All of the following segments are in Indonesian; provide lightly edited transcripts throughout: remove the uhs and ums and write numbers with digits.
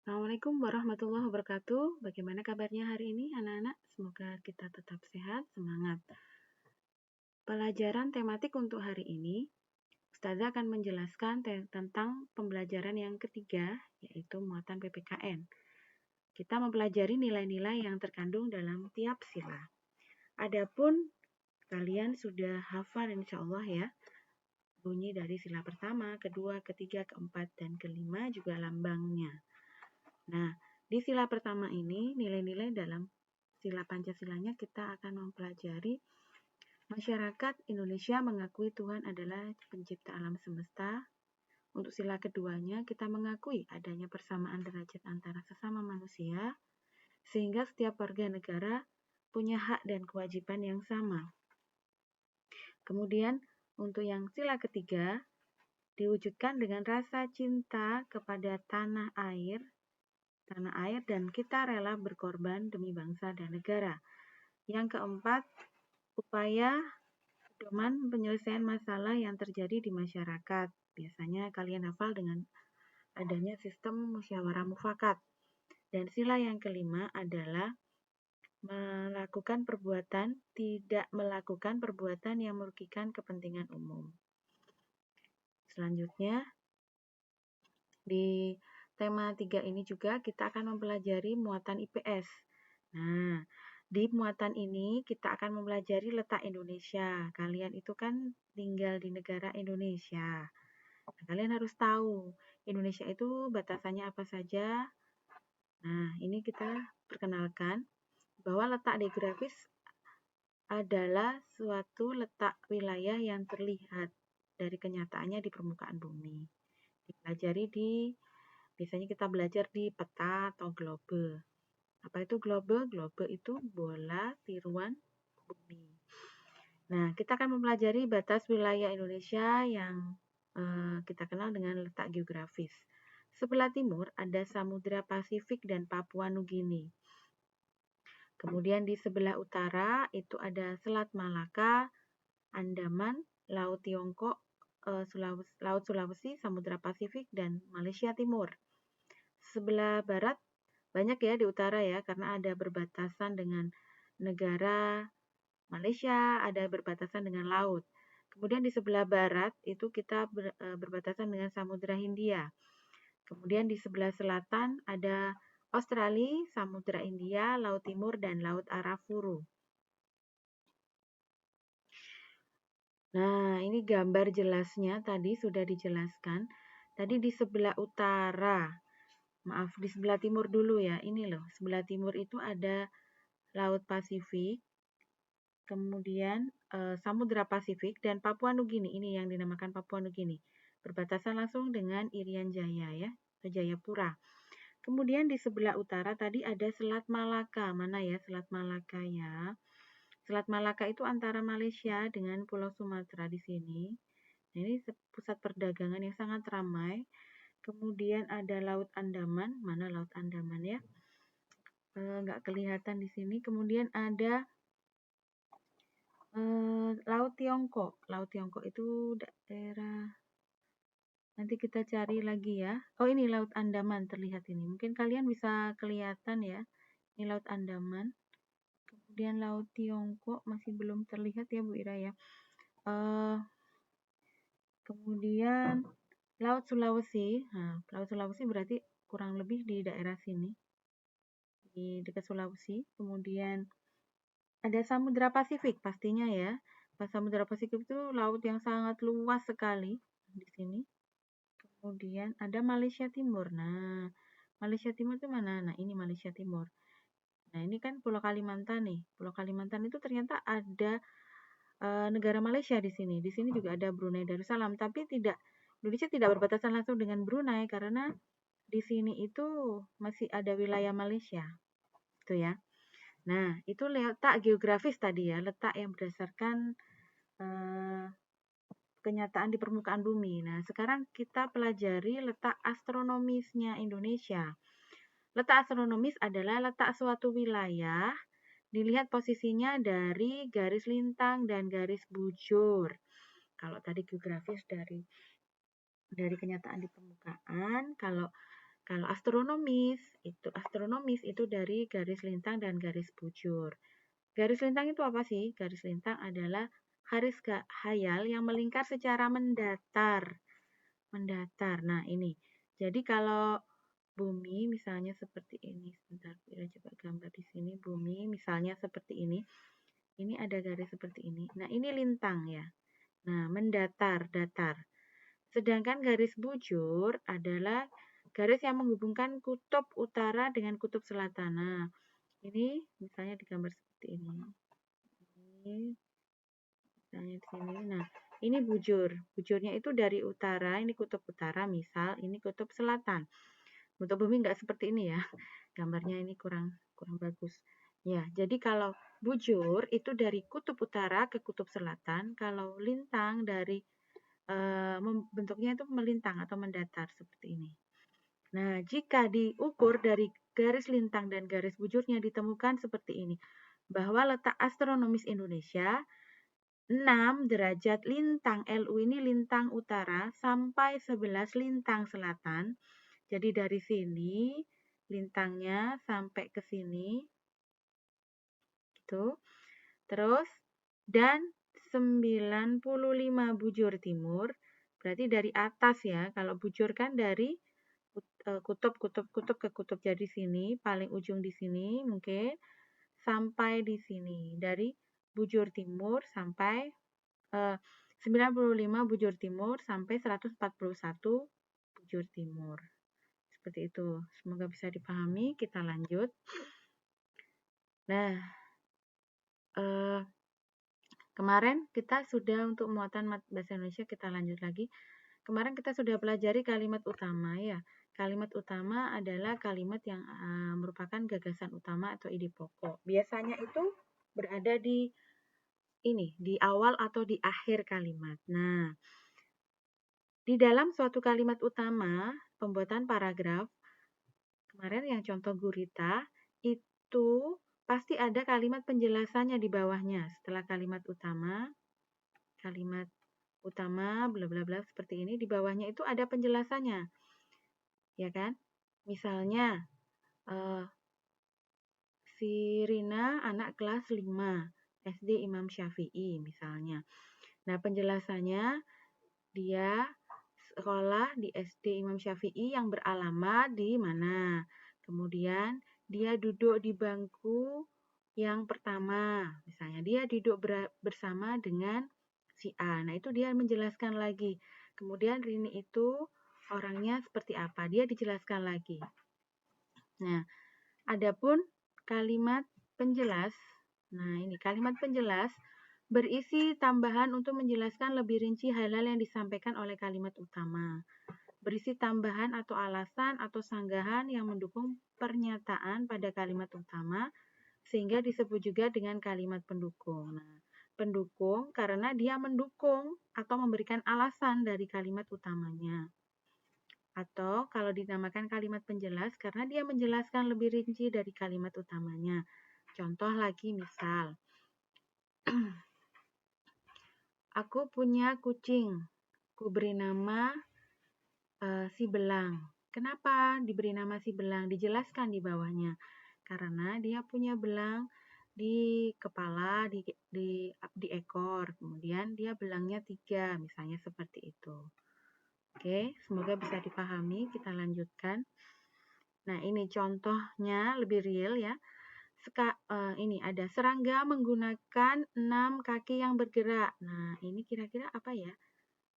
Assalamualaikum warahmatullahi wabarakatuh. Bagaimana kabarnya hari ini anak-anak? Semoga kita tetap sehat, semangat. Pelajaran tematik untuk hari ini, Ustazah akan menjelaskan tentang pembelajaran yang ketiga, yaitu muatan PPKN. Kita mempelajari nilai-nilai yang terkandung dalam tiap sila. Adapun kalian sudah hafal insya Allah ya, bunyi dari sila pertama, kedua, ketiga, keempat, dan kelima juga lambangnya. Nah, di sila pertama ini, nilai-nilai dalam sila Pancasilanya kita akan mempelajari masyarakat Indonesia mengakui Tuhan adalah pencipta alam semesta. Untuk sila keduanya, kita mengakui adanya persamaan derajat antara sesama manusia, sehingga setiap warga negara punya hak dan kewajiban yang sama. Kemudian, untuk yang sila ketiga, diwujudkan dengan rasa cinta kepada tanah air dan kita rela berkorban demi bangsa dan negara. Yang keempat, upaya pedoman penyelesaian masalah yang terjadi di masyarakat. Biasanya kalian hafal dengan adanya sistem musyawarah mufakat. Dan sila yang kelima adalah tidak melakukan perbuatan yang merugikan kepentingan umum. Selanjutnya, di tema 3 ini juga kita akan mempelajari muatan IPS. Nah, di muatan ini kita akan mempelajari letak Indonesia. Kalian itu kan tinggal di negara Indonesia. Nah, kalian harus tahu Indonesia itu batasannya apa saja. Nah, ini kita perkenalkan bahwa letak geografis adalah suatu letak wilayah yang terlihat dari kenyataannya di permukaan bumi. Biasanya kita belajar di peta atau globe. Apa itu globe? Globe itu bola tiruan bumi. Nah, kita akan mempelajari batas wilayah Indonesia yang kita kenal dengan letak geografis. Sebelah timur ada Samudra Pasifik dan Papua Nugini. Kemudian di sebelah utara itu ada Selat Malaka, Andaman, Laut Tiongkok, Laut Sulawesi, Samudra Pasifik, dan Malaysia Timur. Sebelah barat banyak ya di utara ya, karena ada berbatasan dengan negara Malaysia, ada berbatasan dengan laut. Kemudian di sebelah barat itu kita berbatasan dengan Samudra Hindia. Kemudian di sebelah selatan ada Australia, Samudra India, Laut Timur, dan Laut Arafuru. Nah, ini gambar jelasnya tadi sudah dijelaskan. Tadi di sebelah utara, maaf di sebelah timur dulu ya. Ini loh, sebelah timur itu ada Laut Pasifik, kemudian Samudra Pasifik dan Papua Nugini. Ini yang dinamakan Papua Nugini. Berbatasan langsung dengan Irian Jaya ya, Jayapura. Kemudian di sebelah utara tadi ada Selat Malaka. Mana ya Selat Malaka ya? Selat Malaka itu antara Malaysia dengan Pulau Sumatera di sini. Nah, ini pusat perdagangan yang sangat ramai. Kemudian ada Laut Andaman. Mana Laut Andaman ya? Nggak kelihatan di sini. Kemudian ada Laut Tiongkok. Laut Tiongkok itu daerah, nanti kita cari lagi ya. Oh, ini Laut Andaman terlihat ini. Mungkin kalian bisa kelihatan ya. Ini Laut Andaman. Kemudian Laut Tiongkok masih belum terlihat ya Bu Ira ya. Kemudian Laut Sulawesi. Nah, Laut Sulawesi berarti kurang lebih di daerah sini. Di dekat Sulawesi. Kemudian ada Samudra Pasifik pastinya ya. Samudra Pasifik itu laut yang sangat luas sekali di sini. Kemudian ada Malaysia Timur. Nah, Malaysia Timur itu mana? Nah, ini Malaysia Timur. Nah, ini kan Pulau Kalimantan nih. Pulau Kalimantan itu ternyata ada negara Malaysia di sini. Di sini juga ada Brunei Darussalam, tapi Indonesia tidak berbatasan langsung dengan Brunei karena di sini itu masih ada wilayah Malaysia. Itu ya. Nah, itu letak geografis tadi ya, letak yang berdasarkan kenyataan di permukaan bumi. Nah, sekarang kita pelajari letak astronomisnya Indonesia. Letak astronomis adalah letak suatu wilayah dilihat posisinya dari garis lintang dan garis bujur. Kalau tadi geografis dari kenyataan di permukaan, kalau Kalau astronomis itu dari garis lintang dan garis bujur. Garis lintang itu apa sih? Garis lintang adalah garis khayal yang melingkar secara mendatar. Mendatar. Nah, ini. Jadi kalau bumi misalnya seperti ini. Sebentar, kita coba gambar di sini. Bumi misalnya seperti ini. Ini ada garis seperti ini. Nah, ini lintang ya. Nah, mendatar, datar. Sedangkan garis bujur adalah garis yang menghubungkan kutub utara dengan kutub selatan. Nah, ini misalnya digambar seperti ini. Ini misalnya di sini. Nah, ini bujur. Bujurnya itu dari utara, ini kutub utara, misal ini kutub selatan. Untuk bumi nggak seperti ini ya. Gambarnya ini kurang bagus. Ya, jadi kalau bujur itu dari kutub utara ke kutub selatan, kalau lintang dari bentuknya itu melintang atau mendatar seperti ini. Nah, jika diukur dari garis lintang dan garis bujurnya ditemukan seperti ini, bahwa letak astronomis Indonesia 6 derajat lintang LU ini lintang utara sampai 11 lintang selatan. Jadi dari sini lintangnya sampai ke sini gitu. Terus dan 95 bujur timur, berarti dari atas ya. Kalau bujur kan dari kutub ke kutub. Jadi sini paling ujung di sini mungkin sampai di sini. Dari bujur timur sampai 95 bujur timur sampai 141 bujur timur. Seperti itu. Semoga bisa dipahami. Kita lanjut. Nah, kemarin kita sudah untuk muatan bahasa Indonesia, kita lanjut lagi. Kemarin kita sudah pelajari kalimat utama ya. Kalimat utama adalah kalimat yang merupakan gagasan utama atau ide pokok. Biasanya itu berada di awal atau di akhir kalimat. Nah, di dalam suatu kalimat utama, pembuatan paragraf, kemarin yang contoh gurita, itu pasti ada kalimat penjelasannya di bawahnya. Setelah kalimat utama bla bla bla seperti ini, di bawahnya itu ada penjelasannya. Ya kan? Misalnya si Rina anak kelas 5 SD Imam Syafi'i misalnya. Nah, penjelasannya dia sekolah di SD Imam Syafi'i yang beralamat di mana. Kemudian dia duduk di bangku yang pertama. Misalnya dia duduk bersama dengan si A. Nah, itu dia menjelaskan lagi. Kemudian Rini itu orangnya seperti apa? Dia dijelaskan lagi. Nah, adapun kalimat penjelas. Nah, ini kalimat penjelas berisi tambahan untuk menjelaskan lebih rinci hal-hal yang disampaikan oleh kalimat utama. Berisi tambahan atau alasan atau sanggahan yang mendukung pernyataan pada kalimat utama, sehingga disebut juga dengan kalimat pendukung. Nah, pendukung karena dia mendukung atau memberikan alasan dari kalimat utamanya. Atau kalau dinamakan kalimat penjelas karena dia menjelaskan lebih rinci dari kalimat utamanya. Contoh lagi misal, aku punya kucing, ku beri nama si Belang. Kenapa diberi nama si Belang? Dijelaskan di bawahnya. Karena dia punya belang di kepala, di ekor. Kemudian dia belangnya 3, misalnya seperti itu. Oke, semoga bisa dipahami. Kita lanjutkan. Nah, ini contohnya lebih real ya. Ini ada serangga menggunakan 6 kaki yang bergerak. Nah, ini kira-kira apa ya?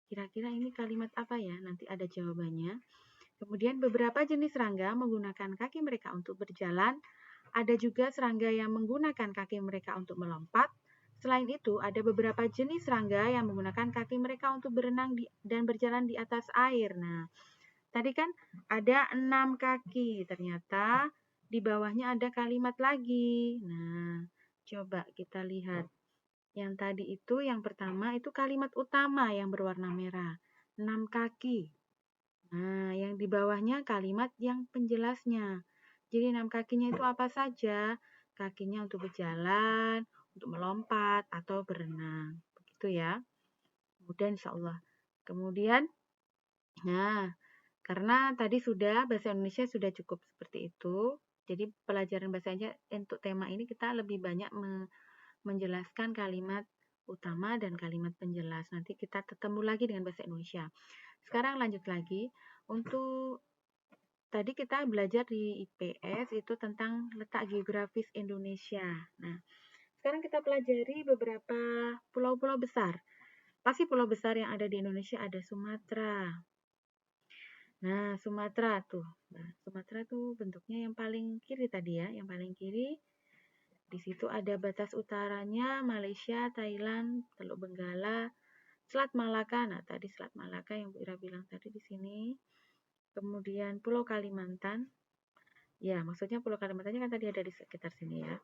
Kira-kira ini kalimat apa ya? Nanti ada jawabannya. Kemudian beberapa jenis serangga menggunakan kaki mereka untuk berjalan. Ada juga serangga yang menggunakan kaki mereka untuk melompat. Selain itu, ada beberapa jenis serangga yang menggunakan kaki mereka untuk berenang dan berjalan di atas air. Nah, tadi kan ada 6 kaki. Ternyata di bawahnya ada kalimat lagi. Nah, coba kita lihat. Yang tadi itu, yang pertama itu kalimat utama yang berwarna merah. 6 kaki. Nah, yang di bawahnya kalimat yang penjelasnya. Jadi 6 kakinya itu apa saja? Kakinya untuk berjalan, untuk melompat, atau berenang. Begitu ya. Kemudian insya Allah. Kemudian, nah, Karena tadi bahasa Indonesia sudah cukup seperti itu. Jadi pelajaran bahasanya untuk tema ini kita lebih banyak menjelaskan kalimat utama dan kalimat penjelas. Nanti kita ketemu lagi dengan bahasa Indonesia. Sekarang lanjut lagi. Untuk tadi kita belajar di IPS itu tentang letak geografis Indonesia. Nah, sekarang kita pelajari beberapa pulau-pulau besar. Pasti pulau besar yang ada di Indonesia ada Sumatera. Nah, Sumatera tuh. Nah, Sumatera tuh bentuknya yang paling kiri tadi ya, yang paling kiri. Di situ ada batas utaranya Malaysia, Thailand, Teluk Benggala, Selat Malaka. Nah, tadi Selat Malaka yang Bu Ira bilang tadi di sini. Kemudian Pulau Kalimantan. Ya, maksudnya Pulau Kalimantannya kan tadi ada di sekitar sini ya.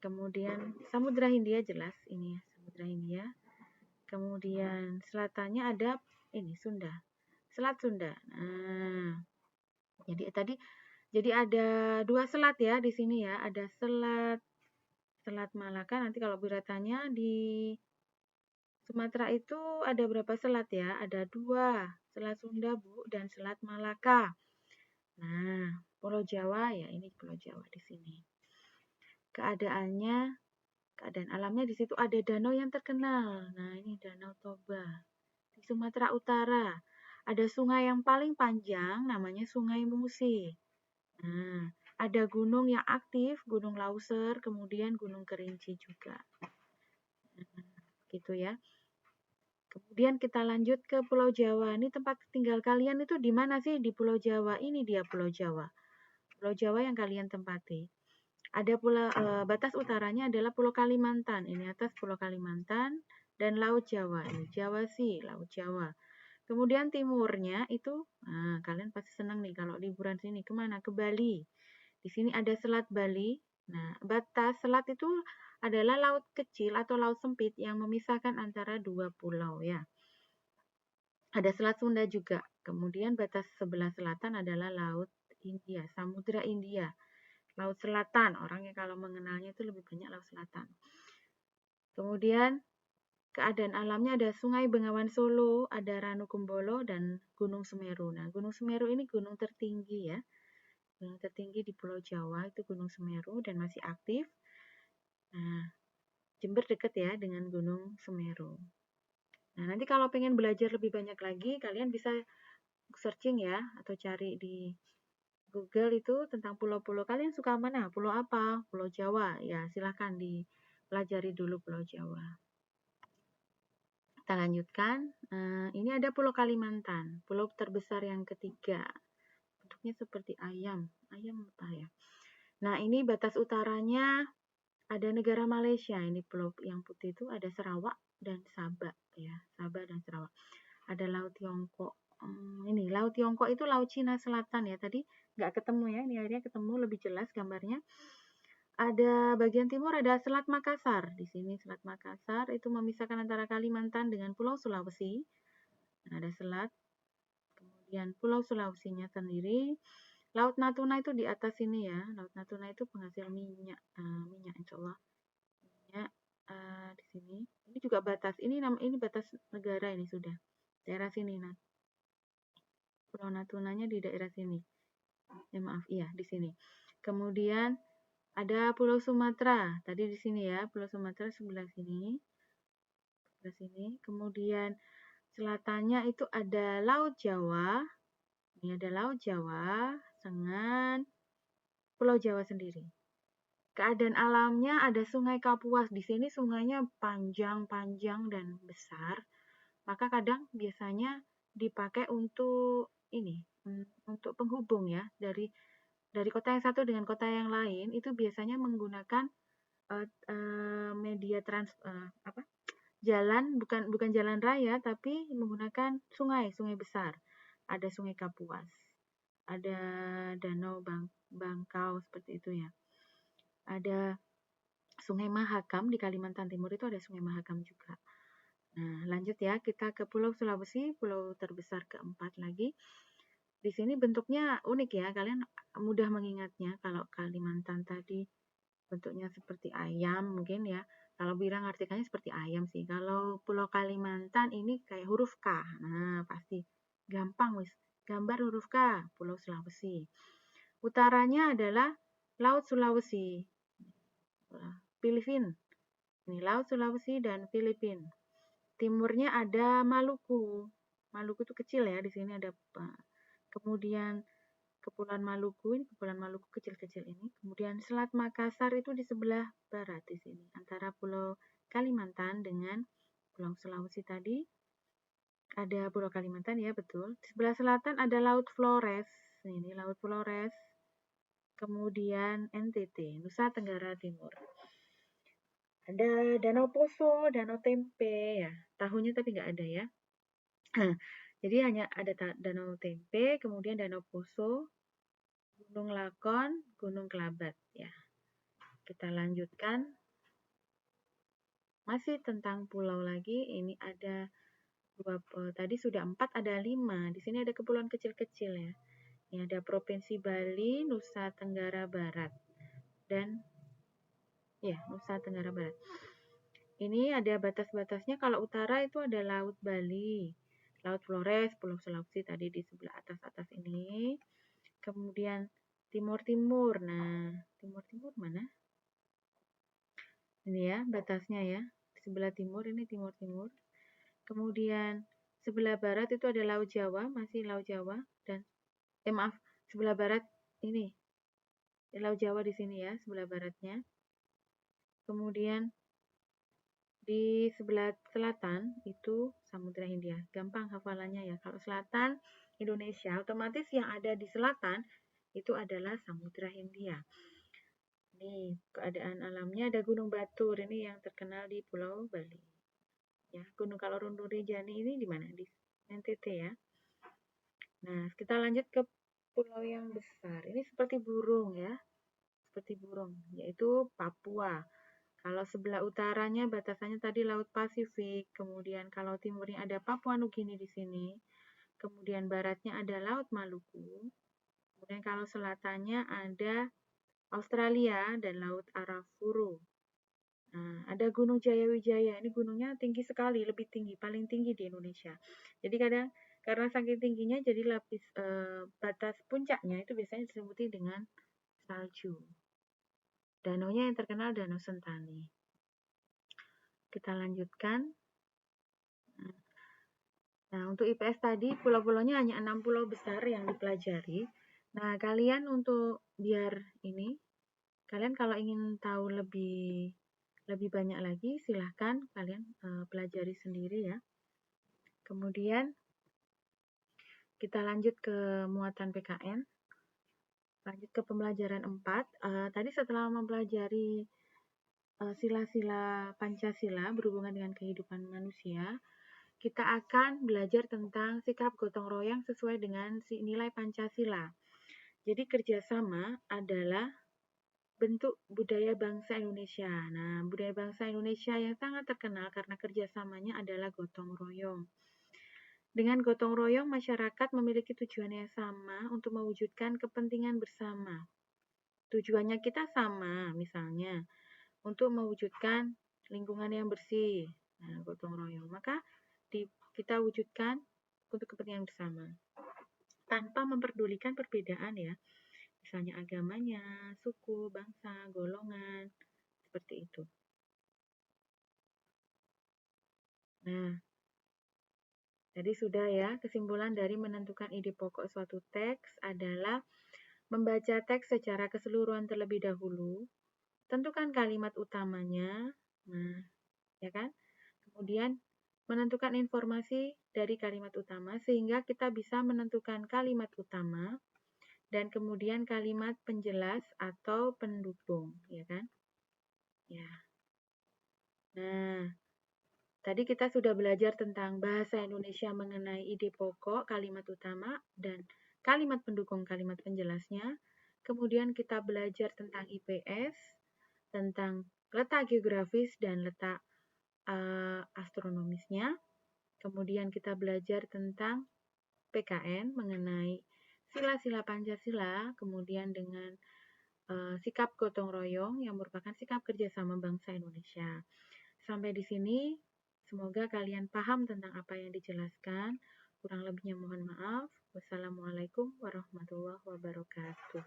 Kemudian Samudra Hindia jelas ini ya, Samudra Hindia. Kemudian selatannya ada ini Sunda. Selat Sunda. Nah, jadi ada 2 selat ya di sini ya. Ada Selat Malaka. Nanti kalau Bu Ira tanya di Sumatera itu ada berapa selat ya? Ada 2. Selat Sunda, Bu, dan Selat Malaka. Nah, Pulau Jawa ya, ini Pulau Jawa di sini. Keadaan alamnya di situ ada danau yang terkenal. Nah, ini Danau Toba. Di Sumatera Utara ada sungai yang paling panjang namanya Sungai Musi. Nah, ada gunung yang aktif, Gunung Lauser, kemudian Gunung Kerinci juga. Nah, gitu ya. Kemudian kita lanjut ke Pulau Jawa. Ini tempat tinggal kalian itu di mana sih di Pulau Jawa? Ini dia Pulau Jawa. Pulau Jawa yang kalian tempati. Ada batas utaranya adalah Pulau Kalimantan. Ini atas Pulau Kalimantan dan Laut Jawa. Ini Jawa sih, Laut Jawa. Kemudian timurnya itu, nah, kalian pasti senang nih kalau liburan sini. Kemana? Ke Bali. Di sini ada Selat Bali. Nah, batas selat itu adalah laut kecil atau laut sempit yang memisahkan antara 2 pulau ya. Ada Selat Sunda juga. Kemudian batas sebelah selatan adalah Laut India, Samudra India. Laut Selatan, orangnya kalau mengenalnya itu lebih banyak Laut Selatan. Kemudian keadaan alamnya ada Sungai Bengawan Solo, ada Ranu Kumbolo, dan Gunung Semeru. Nah, Gunung Semeru ini gunung tertinggi ya. Gunung tertinggi di Pulau Jawa itu Gunung Semeru dan masih aktif. Nah, Jember dekat ya dengan Gunung Semeru. Nah, nanti kalau pengen belajar lebih banyak lagi, kalian bisa searching ya, atau cari di Google itu tentang pulau-pulau. Kalian suka mana? Pulau apa? Pulau Jawa. Ya, silahkan dipelajari dulu Pulau Jawa. Kita lanjutkan. Ini ada Pulau Kalimantan, pulau terbesar yang ketiga. Bentuknya seperti ayam. Ayam apa ya? Nah, ini batas utaranya ada negara Malaysia. Ini pulau yang putih itu ada Sarawak dan Sabah ya. Sabah dan Sarawak. Ada Laut Tiongkok. Ini Laut Tiongkok itu Laut Cina Selatan ya. Tadi nggak ketemu ya. Ini akhirnya ketemu lebih jelas gambarnya. Ada bagian timur ada Selat Makassar. Di sini Selat Makassar itu memisahkan antara Kalimantan dengan Pulau Sulawesi. Nah, ada selat. Kemudian Pulau Sulawesinya sendiri. Laut Natuna itu di atas sini ya. Laut Natuna itu penghasil minyak. Minyak insya Allah. Minyak di sini. Ini juga batas. Ini batas negara ini sudah. Daerah sini. Nah, Pulau Natunanya di daerah sini. Maaf, iya di sini. Kemudian ada Pulau Sumatera. Tadi di sini ya, Pulau Sumatera sebelah sini. Sebelah sini. Kemudian selatannya itu ada Laut Jawa. Ini ada Laut Jawa dengan Pulau Jawa sendiri. Keadaan alamnya ada Sungai Kapuas. Di sini sungainya panjang-panjang dan besar. Maka kadang biasanya dipakai untuk untuk penghubung ya dari kota yang satu dengan kota yang lain itu biasanya menggunakan media jalan bukan jalan raya tapi menggunakan sungai besar. Ada Sungai Kapuas, ada Danau Bangkau seperti itu ya. Ada Sungai Mahakam di Kalimantan Timur itu ada Sungai Mahakam juga. Nah, lanjut ya, kita ke Pulau Sulawesi, pulau terbesar keempat lagi. Di sini bentuknya unik ya, kalian mudah mengingatnya. Kalau Kalimantan tadi bentuknya seperti ayam mungkin ya. Kalau bilang artikelnya seperti ayam sih. Kalau Pulau Kalimantan ini kayak huruf K. Nah, pasti gampang gambar huruf K, Pulau Sulawesi. Utaranya adalah Laut Sulawesi, Filipina. Ini Laut Sulawesi dan Filipina. Timurnya ada Maluku. Maluku itu kecil ya, di sini ada kemudian Kepulauan Maluku, ini Kepulauan Maluku kecil-kecil ini. Kemudian Selat Makassar itu di sebelah barat di sini, antara Pulau Kalimantan dengan Pulau Sulawesi tadi. Ada Pulau Kalimantan ya, betul. Di sebelah selatan ada Laut Flores. Ini Laut Flores. Kemudian NTT, Nusa Tenggara Timur. Ada Danau Poso, Danau Tempe ya. Tahunnya tapi nggak ada ya. Jadi hanya ada Danau Tempe, kemudian Danau Poso, Gunung Lakon, Gunung Kelabat ya. Kita lanjutkan. Masih tentang pulau lagi. Ini ada tadi sudah 4, ada 5. Di sini ada kepulauan kecil-kecil ya. Ini ada Provinsi Bali, Nusa Tenggara Barat, dan ya Nusa Tenggara Barat. Ini ada batas-batasnya. Kalau utara itu ada Laut Bali, Laut Flores, Pulau Sulawesi tadi di sebelah atas-atas ini. Kemudian timur-timur. Nah, timur-timur mana? Ini ya batasnya ya. Di sebelah timur ini timur-timur. Kemudian sebelah barat itu ada Laut Jawa, masih Laut Jawa, dan sebelah barat ini. Laut Jawa di sini ya, sebelah baratnya. Kemudian di sebelah selatan itu Samudra Hindia. Gampang hafalannya ya. Kalau selatan Indonesia, otomatis yang ada di selatan itu adalah Samudra Hindia. Ini keadaan alamnya ada Gunung Batur. Ini yang terkenal di Pulau Bali. Ya, Gunung Kalorun Rinjani ini di mana? Di NTT ya. Nah, kita lanjut ke pulau yang besar. Ini seperti burung ya. Seperti burung, yaitu Papua. Kalau sebelah utaranya batasannya tadi Laut Pasifik, kemudian kalau timurnya ada Papua Nugini di sini, kemudian baratnya ada Laut Maluku, kemudian kalau selatannya ada Australia dan Laut Arafuru. Nah, ada Gunung Jayawijaya, ini gunungnya tinggi sekali, lebih tinggi, paling tinggi di Indonesia. Jadi karena saking tingginya, jadi lapis batas puncaknya itu biasanya diselimuti dengan salju. Danaunya yang terkenal Danau Sentani. Kita lanjutkan. Nah, untuk IPS tadi, pulau-pulaunya hanya 6 pulau besar yang dipelajari. Nah, kalian untuk biar ini, kalian kalau ingin tahu lebih banyak lagi, silahkan kalian pelajari sendiri ya. Kemudian, kita lanjut ke muatan PKN. Lanjut ke pembelajaran 4. Tadi setelah mempelajari sila-sila Pancasila berhubungan dengan kehidupan manusia, kita akan belajar tentang sikap gotong royong sesuai dengan nilai Pancasila. Jadi kerjasama adalah bentuk budaya bangsa Indonesia. Nah, budaya bangsa Indonesia yang sangat terkenal karena kerjasamanya adalah gotong royong. Dengan gotong royong, masyarakat memiliki tujuan yang sama untuk mewujudkan kepentingan bersama. Tujuannya kita sama, misalnya untuk mewujudkan lingkungan yang bersih. Nah, gotong royong. Maka kita wujudkan untuk kepentingan bersama. Tanpa memperdulikan perbedaan ya. Misalnya agamanya, suku, bangsa, golongan, seperti itu. Nah, tadi sudah ya, kesimpulan dari menentukan ide pokok suatu teks adalah membaca teks secara keseluruhan terlebih dahulu, tentukan kalimat utamanya, nah, ya kan? Kemudian menentukan informasi dari kalimat utama sehingga kita bisa menentukan kalimat utama dan kemudian kalimat penjelas atau pendukung, ya kan? Ya. Nah, tadi kita sudah belajar tentang bahasa Indonesia mengenai ide pokok, kalimat utama, dan kalimat pendukung, kalimat penjelasnya. Kemudian kita belajar tentang IPS, tentang letak geografis dan letak astronomisnya. Kemudian kita belajar tentang PKN mengenai sila-sila Pancasila, kemudian dengan sikap gotong royong yang merupakan sikap kerjasama bangsa Indonesia. Sampai di sini, semoga kalian paham tentang apa yang dijelaskan. Kurang lebihnya mohon maaf. Wassalamualaikum warahmatullahi wabarakatuh.